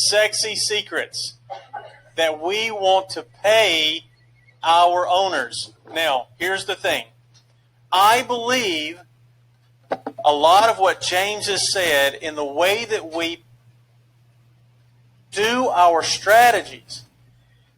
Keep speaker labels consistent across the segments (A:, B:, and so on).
A: sexy secrets that we want to pay our owners. Now, here's the thing. I believe a lot of what James has said in the way that we do our strategies,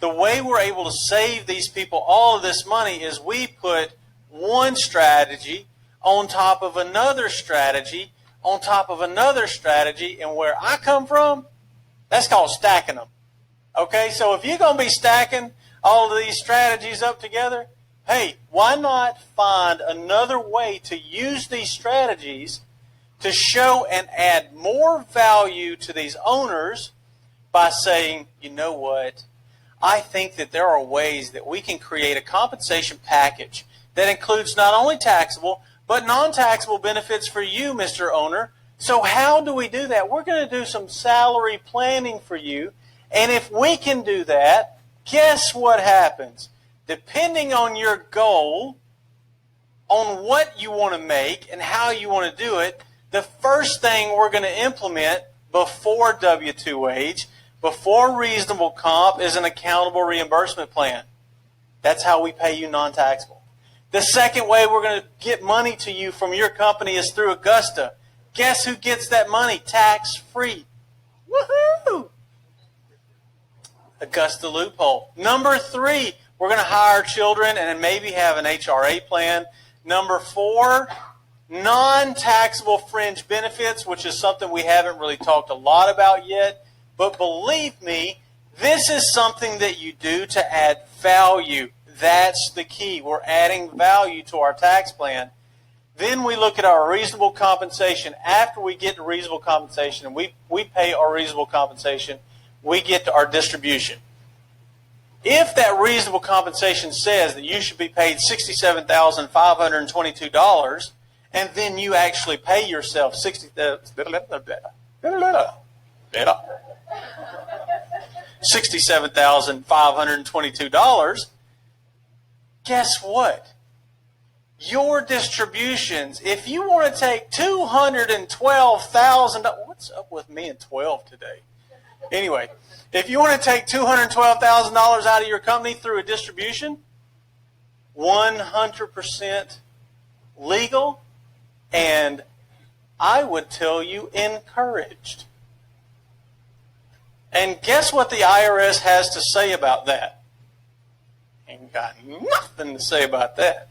A: the way we're able to save these people all of this money is we put one strategy on top of another strategy on top of another strategy, and where I come from, that's called stacking them. Okay, so if you're going to be stacking all of these strategies up together, hey, why not find another way to use these strategies to show and add more value to these owners by saying, you know what, I think that there are ways that we can create a compensation package that includes not only taxable, but non-taxable benefits for you, Mr. Owner. So how do we do that? We're going to do some salary planning for you. And if we can do that, guess what happens? Depending on your goal, on what you want to make and how you want to do it, the first thing we're going to implement before W-2 wage, before reasonable comp, is an accountable reimbursement plan. That's how we pay you non-taxable. The second way we're going to get money to you from your company is through Augusta. Guess who gets that money tax-free? Woohoo! Augusta loophole. Number 3, we're going to hire children and maybe have an HRA plan. Number 4, non-taxable fringe benefits, which is something we haven't really talked a lot about yet. But believe me, this is something that you do to add value. That's the key. We're adding value to our tax plan. Then we look at our reasonable compensation. After we get to reasonable compensation and we pay our reasonable compensation, we get to our distribution. If that reasonable compensation says that you should be paid $67,522, and then you actually pay yourself $67,522, guess what? Your distributions, if you want to take $212,000, what's up with me and 12 today? Anyway, if you want to take $212,000 out of your company through a distribution, 100% legal, and I would tell you encouraged. And guess what the IRS has to say about that? Ain't got nothing to say about that.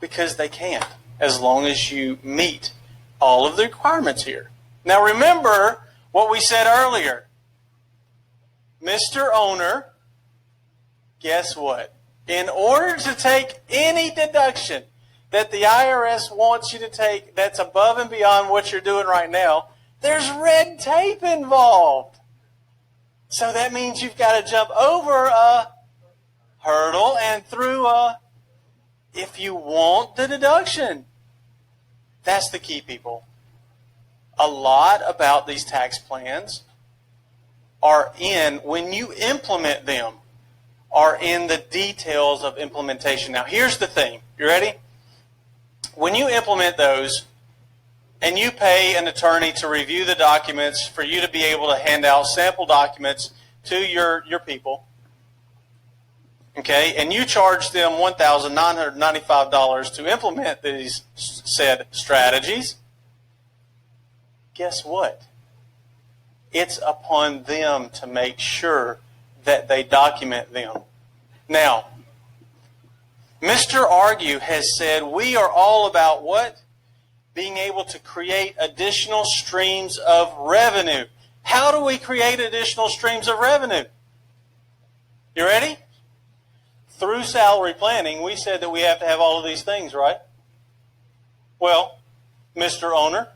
A: Because they can't, as long as you meet all of the requirements here. Now remember what we said earlier. Mr. Owner, guess what? In order to take any deduction that the IRS wants you to take that's above and beyond what you're doing right now, there's red tape involved. So that means you've got to jump over a hurdle and through a if you want the deduction. That's the key, people. A lot about these tax plans are when you implement them, are in the details of implementation. Now, here's the thing. You ready? When you implement those and you pay an attorney to review the documents for you to be able to hand out sample documents to your people, okay, and you charge them $1,995 to implement these said strategies, guess what? It's upon them to make sure that they document them. Now, Mr. Argue has said we are all about what? Being able to create additional streams of revenue. How do we create additional streams of revenue? You ready? Through salary planning, we said that we have to have all of these things, right? Well, Mr. Owner,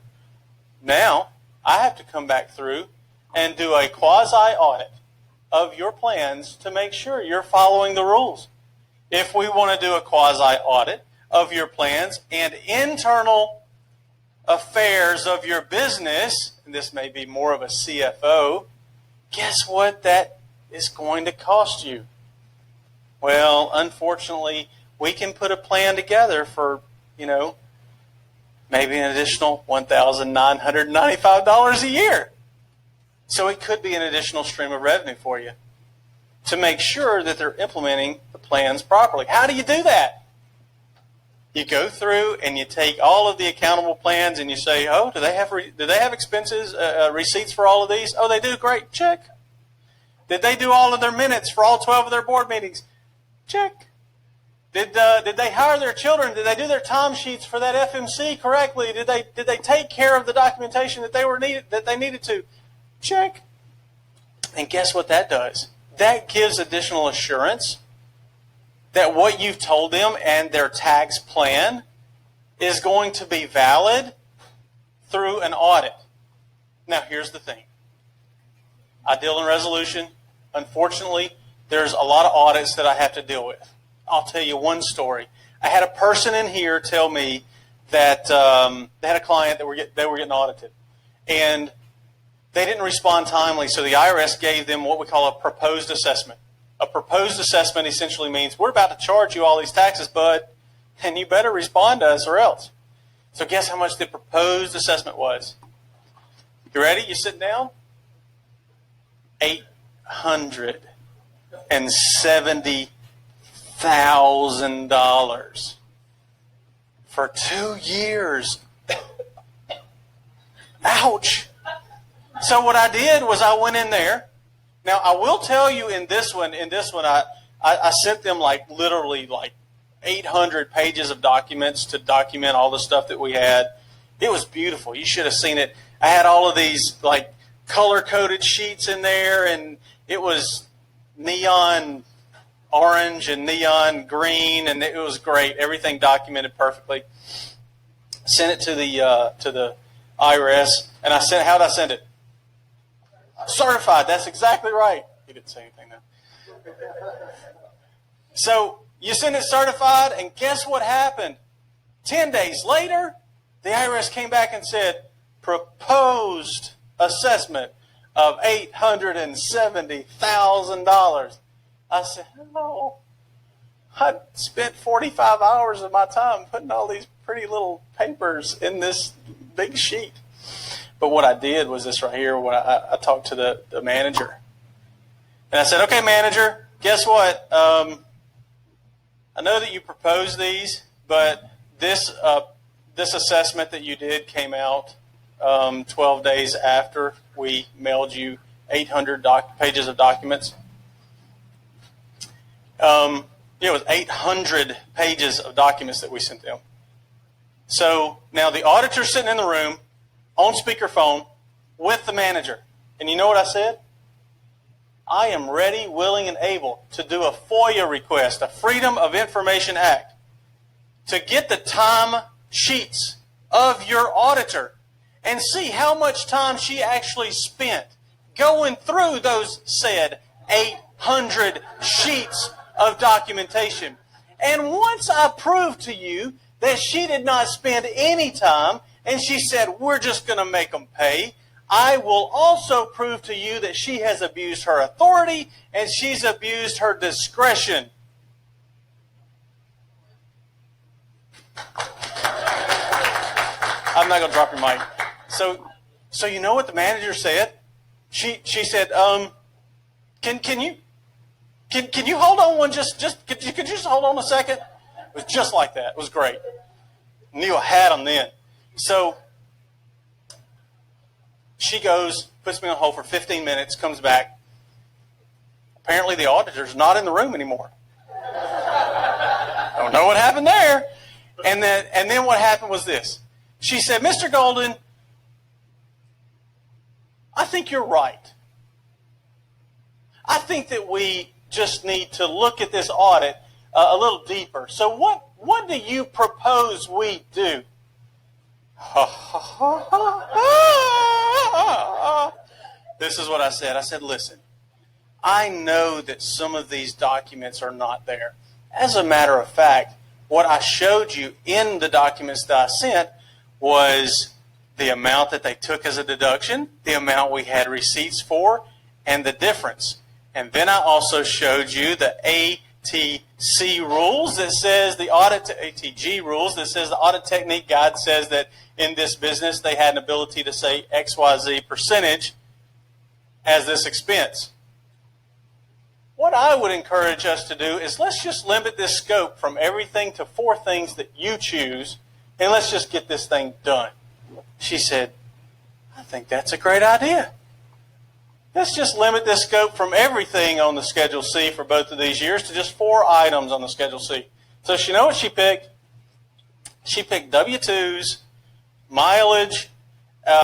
A: now I have to come back through and do a quasi-audit of your plans to make sure you're following the rules. If we want to do a quasi-audit of your plans and internal affairs of your business, and this may be more of a CFO, guess what that is going to cost you? Well, unfortunately, we can put a plan together for, maybe an additional $1,995 a year. So it could be an additional stream of revenue for you to make sure that they're implementing the plans properly. How do you do that? You go through and you take all of the accountable plans and you say, oh, do they have expenses, receipts for all of these? Oh, they do? Great. Check. Did they do all of their minutes for all 12 of their board meetings? Check. Did they hire their children? Did they do their time sheets for that FMC correctly? Did they take care of the documentation that they needed to? Check. And guess what that does? That gives additional assurance that what you've told them and their tax plan is going to be valid through an audit. Now, here's the thing. I deal in resolution. Unfortunately, there's a lot of audits that I have to deal with. I'll tell you one story. I had a person in here tell me that they had a client that they were getting audited, and they didn't respond timely, so the IRS gave them what we call a proposed assessment. A proposed assessment essentially means we're about to charge you all these taxes, bud, and you better respond to us or else. So guess how much the proposed assessment was? You ready? You sit down? $870,000 for 2 years. Ouch. So what I did was I went in there. Now I will tell you in this one I sent them literally 800 pages of documents to document all the stuff that we had. It was beautiful. You should have seen it. I had all of these color-coded sheets in there, and it was neon orange and neon green, and it was great. Everything documented perfectly. Sent it to the IRS, and how did I send it? Certified. That's exactly right. He didn't say anything though. So you send it certified, and guess what happened? 10 days later, the IRS came back and said, proposed assessment of $870,000. I said, hello. I spent 45 hours of my time putting all these pretty little papers in this big sheet. But what I did was this right here. When I talked to the manager. And I said, okay, manager, guess what? I know that you proposed these, but this assessment that you did came out 12 days after we mailed you 800 pages of documents. It was 800 pages of documents that we sent them. So now the auditor's sitting in the room on speakerphone with the manager. And you know what I said? I am ready, willing, and able to do a FOIA request, a Freedom of Information Act, to get the time sheets of your auditor and see how much time she actually spent going through those said 800 sheets of documentation. And once I prove to you that she did not spend any time and she said, we're just going to make them pay, I will also prove to you that she has abused her authority and she's abused her discretion. I'm not going to drop your mic. So you know what the manager said? She said, can you hold on one could you just hold on a second? It was just like that. It was great. Knew I had them then. So she goes, puts me on hold for 15 minutes, comes back. Apparently the auditor's not in the room anymore. Don't know what happened there. And then what happened was this. She said, Mr. Golden, I think you're right. I think that we just need to look at this audit a little deeper. So what do you propose we do? This is what I said. I said, listen, I know that some of these documents are not there. As a matter of fact, what I showed you in the documents that I sent was the amount that they took as a deduction, the amount we had receipts for, and the difference. And then I also showed you the ATC rules that says the ATG rules that says the audit technique guide says that in this business they had an ability to say XYZ percentage. as this expense. What I would encourage us to do is let's just limit this scope from everything to 4 things that you choose, and let's just get this thing done. She said, I think that's a great idea. Let's just limit this scope from everything on the Schedule C for both of these years to just 4 items on the Schedule C. So you know what she picked? She picked W-2s, mileage,